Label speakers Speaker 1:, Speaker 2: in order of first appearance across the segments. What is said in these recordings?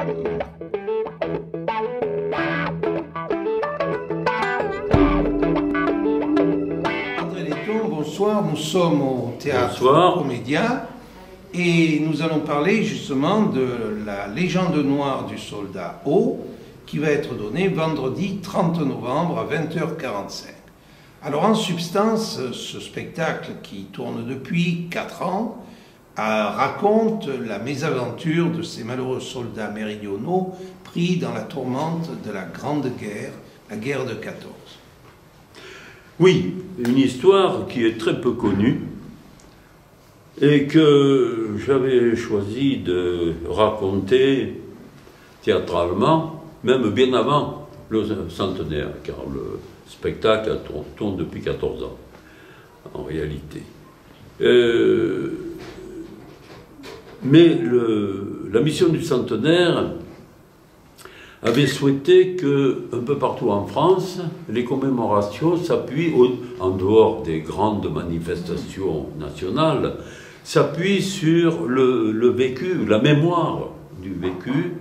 Speaker 1: André Letton, bonsoir, nous sommes au Théâtre Comédia et nous allons parler justement de la légende noire du soldat O qui va être donnée vendredi 30 novembre à 20h45. Alors en substance, ce spectacle qui tourne depuis 4 ans raconte la mésaventure de ces malheureux soldats méridionaux pris dans la tourmente de la Grande Guerre, la guerre de 14.
Speaker 2: Oui, une histoire qui est très peu connue et que j'avais choisi de raconter théâtralement, même bien avant le centenaire, car le spectacle tourne depuis 14 ans, en réalité. Mais la mission du centenaire avait souhaité que, un peu partout en France, les commémorations s'appuient, en dehors des grandes manifestations nationales, s'appuient sur le vécu, la mémoire du vécu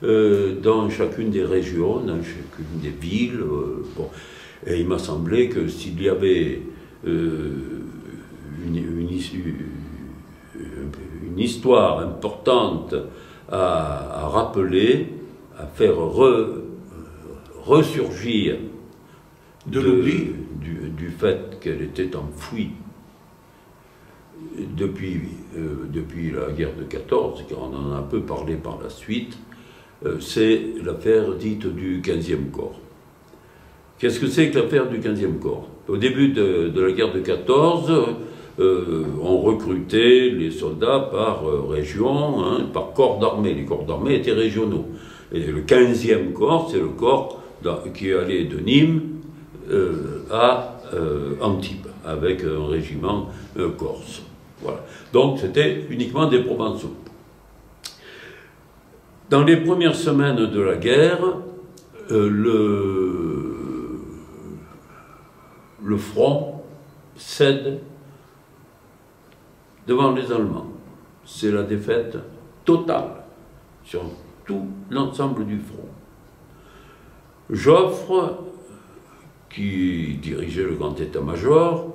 Speaker 2: dans chacune des régions, dans chacune des villes. Bon. Et il m'a semblé que s'il y avait une histoire importante à rappeler, à faire ressurgir
Speaker 1: de l'oubli
Speaker 2: du fait qu'elle était enfouie depuis la guerre de 14, car on en a un peu parlé par la suite, c'est l'affaire dite du 15e corps. Qu'est-ce que c'est que l'affaire du 15e corps? Au début de la guerre de 14, on recrutait les soldats par région, hein, par corps d'armée. Les corps d'armée étaient régionaux. Et le 15e corps, c'est le corps qui allait de Nîmes à Antibes, avec un régiment corse. Voilà. Donc c'était uniquement des Provençaux. Dans les premières semaines de la guerre, le front cède devant les Allemands. C'est la défaite totale sur tout l'ensemble du front. Joffre, qui dirigeait le grand état-major,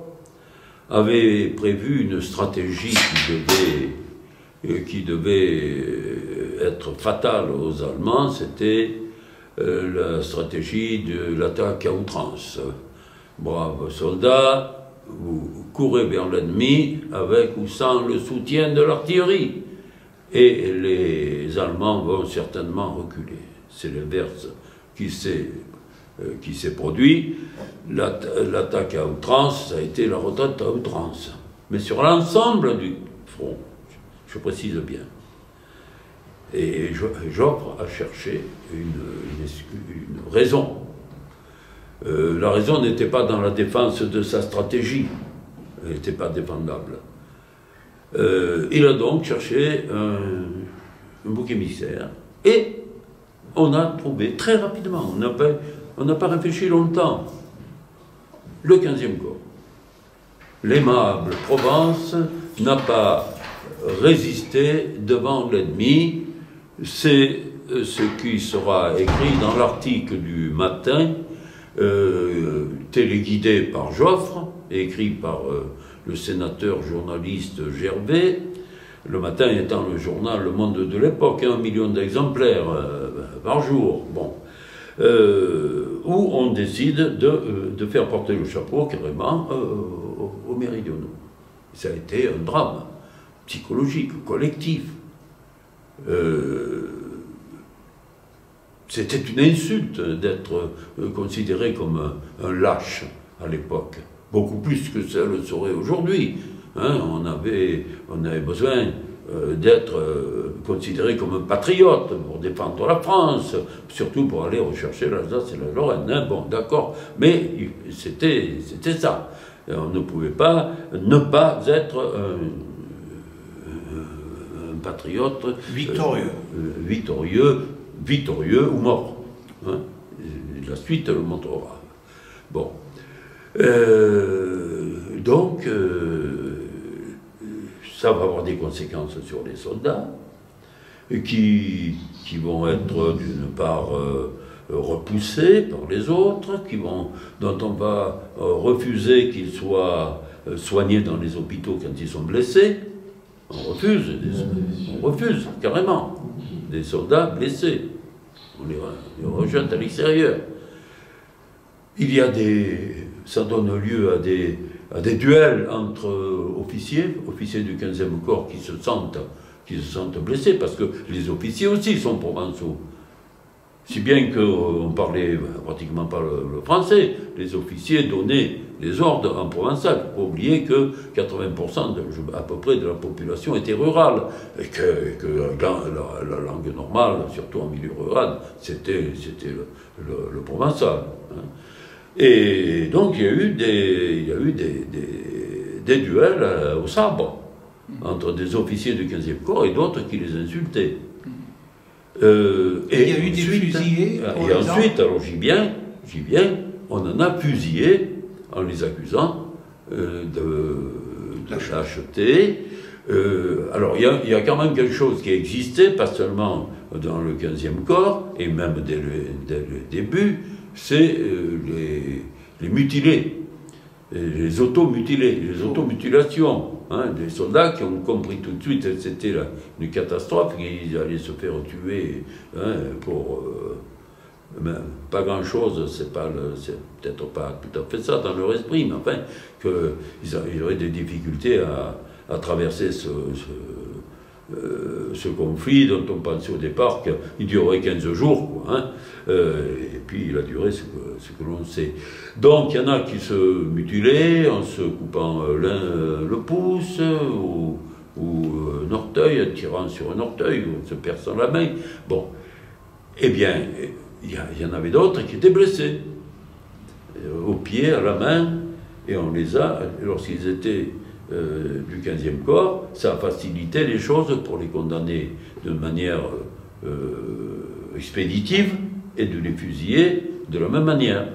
Speaker 2: avait prévu une stratégie qui devait être fatale aux Allemands. C'était la stratégie de l'attaque à outrance. Braves soldats, vous courez vers l'ennemi avec ou sans le soutien de l'artillerie. Et les Allemands vont certainement reculer. C'est l'inverse qui s'est produit. L'attaque à outrance, ça a été la retraite à outrance. Mais sur l'ensemble du front, je précise bien. Et Joffre a cherché une raison. La raison n'était pas dans la défense de sa stratégie. Elle n'était pas défendable. Il a donc cherché un bouc émissaire et on a trouvé très rapidement, on n'a pas réfléchi longtemps, le 15e corps. L'aimable Provence n'a pas résisté devant l'ennemi. C'est ce qui sera écrit dans l'article du matin, téléguidé par Joffre, écrit par le sénateur journaliste Gervais, le matin étant le journal Le Monde de l'époque, 1 million d'exemplaires par jour, bon, où on décide de faire porter le chapeau carrément aux méridionaux. Ça a été un drame psychologique, collectif. C'était une insulte d'être considéré comme un lâche à l'époque. Beaucoup plus que ça le serait aujourd'hui. Hein, on avait besoin d'être considéré comme un patriote pour défendre la France, surtout pour aller rechercher l'Alsace et la Lorraine. Hein, bon, d'accord, mais c'était ça. On ne pouvait pas ne pas être un patriote victorieux ou mort. Hein. La suite le montrera. Bon. Donc, ça va avoir des conséquences sur les soldats. qui vont être d'une part repoussés par les autres, dont on va refuser qu'ils soient soignés dans les hôpitaux quand ils sont blessés. On refuse carrément des soldats blessés. On les rejette à l'extérieur. Ça donne lieu à des duels entre officiers du 15e corps qui se sentent blessés, parce que les officiers aussi sont provençaux. Si bien qu'on parlait pratiquement pas le français, les officiers donnaient les ordres en provençal. Il ne faut pas oublier que 80% à peu près de la population était rurale, et que la langue normale, surtout en milieu rural, c'était le provençal. Hein. Et donc il y a eu des duels au sabre entre des officiers du 15e corps et d'autres qui les insultaient.
Speaker 1: Il y a eu des fusillés.
Speaker 2: Et ensuite, alors j'y viens, on en a fusillé en les accusant de lâcheté. Alors il y a quand même quelque chose qui existait, pas seulement dans le 15e corps, et même dès le début, c'est les mutilés, les automutilations, des soldats qui ont compris tout de suite que c'était une catastrophe, qu'ils allaient se faire tuer pour pas grand-chose, c'est peut-être pas tout à fait ça dans leur esprit, mais enfin, qu'ils auraient des difficultés à traverser ce conflit dont on pensait au départ qu'il durerait 15 jours, quoi, hein. Et puis il a duré ce que l'on sait. Donc il y en a qui se mutilaient en se coupant le pouce ou un orteil, en tirant sur un orteil ou en se perçant la main. Bon, eh bien, il y en avait d'autres qui étaient blessés, au pied, à la main, et on les a, lorsqu'ils étaient du 15e corps, ça a facilité les choses pour les condamner de manière expéditive et de les fusiller de la même manière.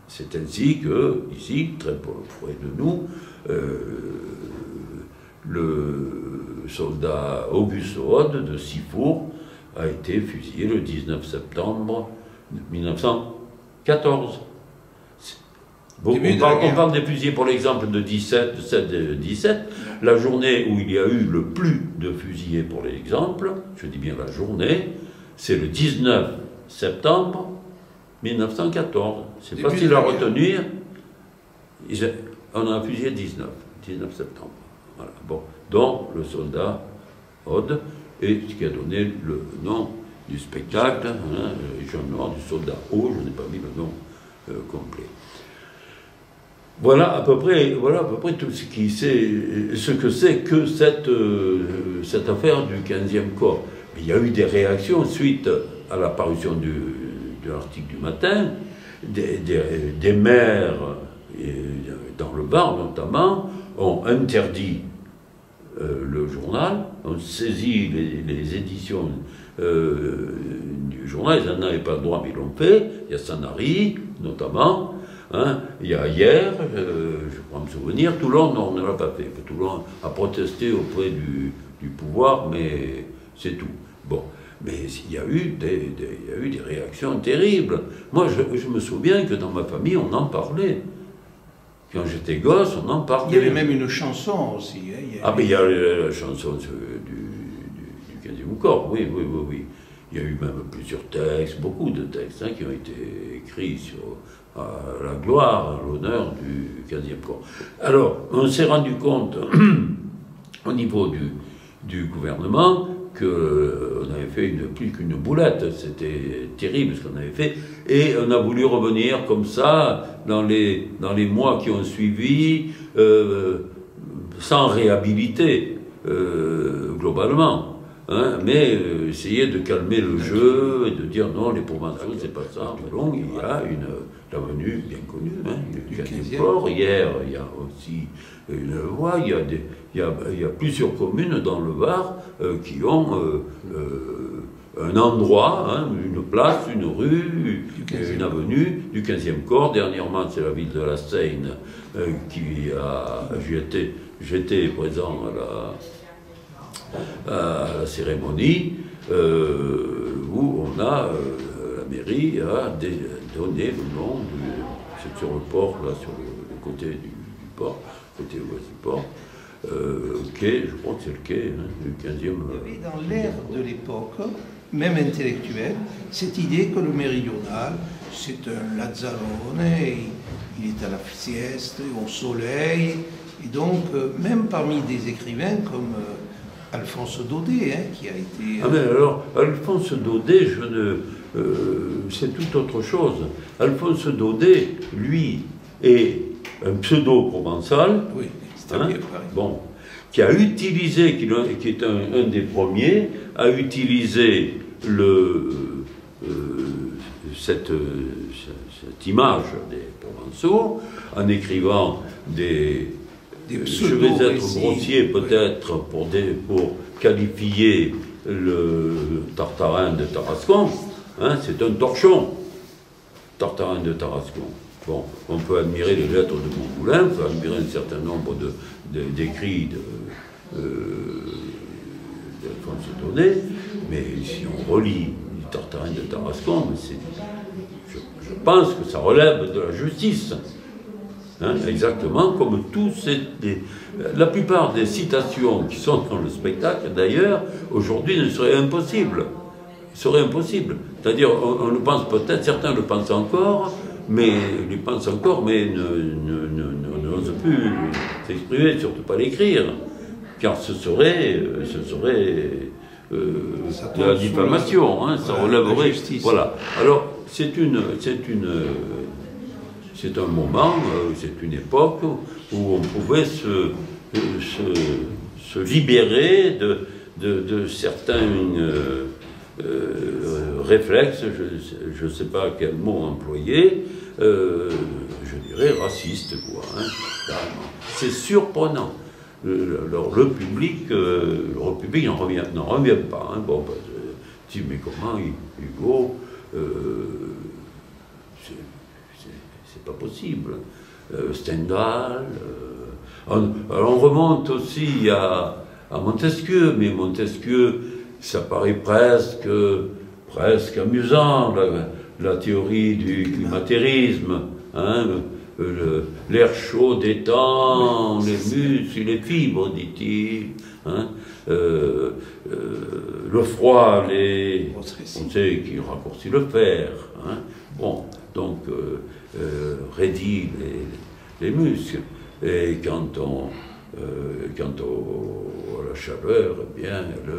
Speaker 2: C'est ainsi que, ici, très près de nous, le soldat Auguste Rode de Sifour a été fusillé le 19 septembre 1914. Bon, on parle des fusillés pour l'exemple de 17, la journée où il y a eu le plus de fusillés pour l'exemple, je dis bien la journée, c'est le 19 septembre 1914. C'est facile à retenir, on a fusillé 19 septembre. Voilà. Bon. Donc le soldat Rode, et ce qui a donné le nom du spectacle, Légion noire du soldat haut, je n'ai pas mis le nom complet. Voilà à peu près tout ce que c'est que cette affaire du 15e corps. Mais il y a eu des réactions suite à la parution de l'article du matin, des maires, dans le Var notamment, ont interdit le journal, ont saisi les éditions du journal, ils n'en avaient pas le droit, mais ils l'ont fait. Il y a Sanary notamment. Hein, il y a hier, je crois me souvenir, Toulon, non, on ne l'a pas fait. Toulon a protesté auprès du pouvoir, mais c'est tout. Bon, mais il y a eu des réactions terribles. Moi, je me souviens que dans ma famille, on en parlait. Quand j'étais gosse, on en parlait.
Speaker 1: Il y avait même une chanson aussi. Hein,
Speaker 2: mais il y a la chanson du 15e corps, oui. Il y a eu même plusieurs textes, beaucoup de textes qui ont été écrits sur la gloire, à l'honneur du 15e corps. Alors, on s'est rendu compte, au niveau du gouvernement, qu'on avait fait plus qu'une boulette. C'était terrible ce qu'on avait fait. Et on a voulu revenir comme ça, dans les mois qui ont suivi, sans réhabiliter, globalement. Hein, mais essayer de calmer le jeu et de dire non, les provinciaux, c'est pas ça. Donc il y a l'avenue bien connue, du 15e corps. Hier, il y a aussi une voie, il y a plusieurs communes dans le Var qui ont un endroit, une place, une rue, une avenue du 15e corps. Dernièrement, c'est la ville de la Seine qui a. J'étais présent à la cérémonie, où on a, la mairie a donné le nom, c'est sur le port, là, sur le côté du port, côté ouest du port, quai, je crois que c'est le quai, hein, du 15e.
Speaker 1: Il y avait dans l'air de l'époque, même intellectuelle, cette idée que le méridional, c'est un Lazzarone, il est à la sieste, au soleil, et donc même parmi des écrivains comme Alphonse Daudet, hein, qui a été...
Speaker 2: Ah mais alors, Alphonse Daudet, c'est tout autre chose. Alphonse Daudet, lui, est un pseudo-provençal,
Speaker 1: oui, c'est-à-dire,
Speaker 2: bon, qui a utilisé, qui est un des premiers, a utilisé cette image des Provençaux en écrivant je vais être grossier peut-être pour qualifier le Tartarin de Tarascon, hein, c'est un torchon, Tartarin de Tarascon. Bon, on peut admirer les lettres de Montmoulin, on peut admirer un certain nombre d'écrits d'Alphonse Daudet, mais si on relit le Tartarin de Tarascon, je pense que ça relève de la justice. Hein, exactement comme la plupart des citations qui sont dans le spectacle, d'ailleurs, aujourd'hui ne seraient impossibles. C'est-à-dire, on le pense peut-être, certains le pensent encore, mais n'osent plus s'exprimer, surtout pas l'écrire, car ce serait de la diffamation, hein, ça relèverait. Voilà. Alors, c'est un moment, c'est une époque où on pouvait se libérer de certains réflexes, je ne sais pas quel mot employer, je dirais racistes, quoi. Hein, c'est surprenant. Le public n'en revient pas. Hein. Bon, dis, mais comment, Hugo, c'est pas possible. Stendhal. Alors on remonte aussi à Montesquieu, mais Montesquieu, ça paraît presque amusant, la théorie du climatérisme. Hein, l'air chaud détend les muscles, les fibres, dit-il. Hein, le froid, on sait qu'il raccourcit le fer. Hein, bon, donc raidit les muscles. Et quant à la chaleur, eh bien, elle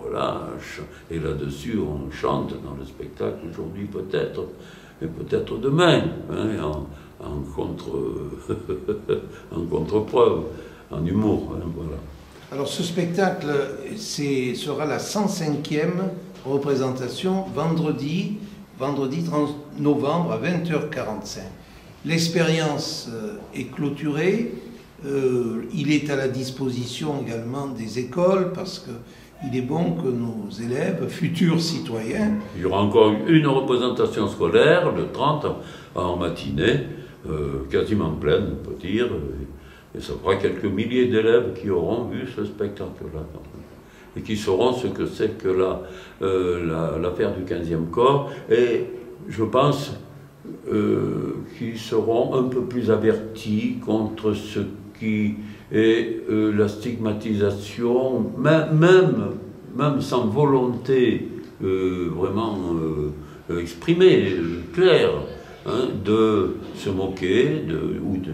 Speaker 2: relâche. Et là-dessus, on chante dans le spectacle aujourd'hui peut-être, mais peut-être demain, hein, en contre-preuve, en humour. Hein, voilà.
Speaker 1: Alors ce spectacle sera la 105e représentation vendredi 30 novembre à 20h45. L'expérience est clôturée, il est à la disposition également des écoles parce qu'il est bon que nos élèves, futurs citoyens...
Speaker 2: Il y aura encore une représentation scolaire, le 30 en matinée, quasiment pleine, on peut dire, et ça fera quelques milliers d'élèves qui auront vu ce spectacle-là. Et qui sauront ce que c'est que l'affaire du 15e corps, et je pense qu'ils seront un peu plus avertis contre ce qui est la stigmatisation, même sans volonté vraiment exprimée, claire, hein, de se moquer ou de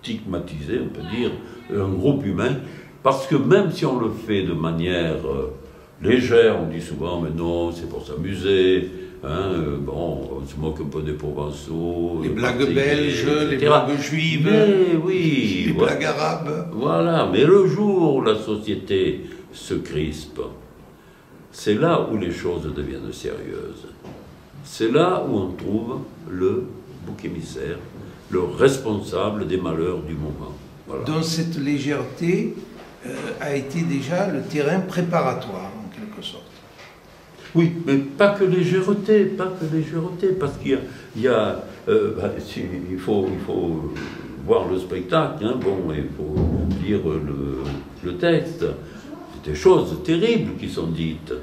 Speaker 2: stigmatiser, on peut dire, un groupe humain. Parce que même si on le fait de manière légère, on dit souvent, mais non, c'est pour s'amuser, hein, bon, on se moque un peu des Provençaux.
Speaker 1: Les blagues belges, les blagues juives,
Speaker 2: oui,
Speaker 1: les blagues arabes.
Speaker 2: Voilà, mais le jour où la société se crispe, c'est là où les choses deviennent sérieuses. C'est là où on trouve le bouc émissaire, le responsable des malheurs du moment. Voilà.
Speaker 1: Dans cette légèreté, a été déjà le terrain préparatoire, en quelque sorte.
Speaker 2: Oui, mais pas que légèreté, parce qu'il y a il faut voir le spectacle, hein, bon, il faut lire le texte. C'est des choses terribles qui sont dites.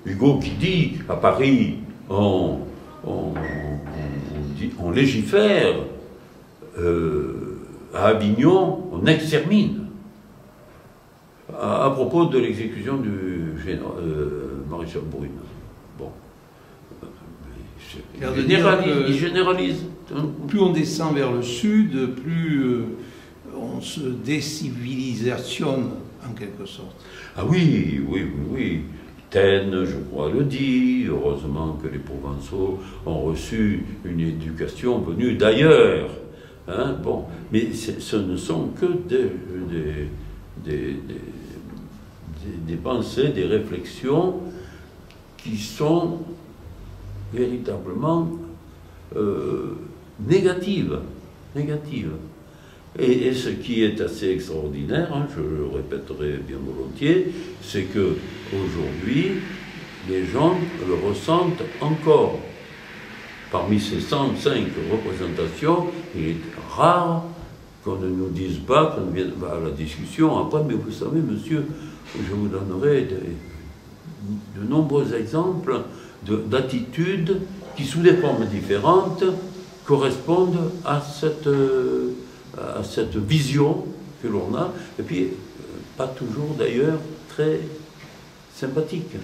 Speaker 2: Hugo qui dit à Paris, on légifère, à Avignon, on extermine. À propos de l'exécution du maréchal Brune. Bon. Il généralise.
Speaker 1: Plus on descend vers le sud, plus on se décivilisationne en quelque sorte.
Speaker 2: Ah oui. Taine, je crois, le dit. Heureusement que les Provençaux ont reçu une éducation venue d'ailleurs. Hein, bon. Mais ce ne sont que des pensées, des réflexions qui sont véritablement négatives. Et ce qui est assez extraordinaire, hein, je le répéterai bien volontiers, c'est que aujourd'hui, les gens le ressentent encore. Parmi ces 105 représentations, il est rare qu'on ne nous dise pas, qu'on vienne à la discussion après, mais vous savez, monsieur, je vous donnerai de nombreux exemples d'attitudes qui, sous des formes différentes, correspondent à cette vision que l'on a, et puis pas toujours d'ailleurs très sympathique.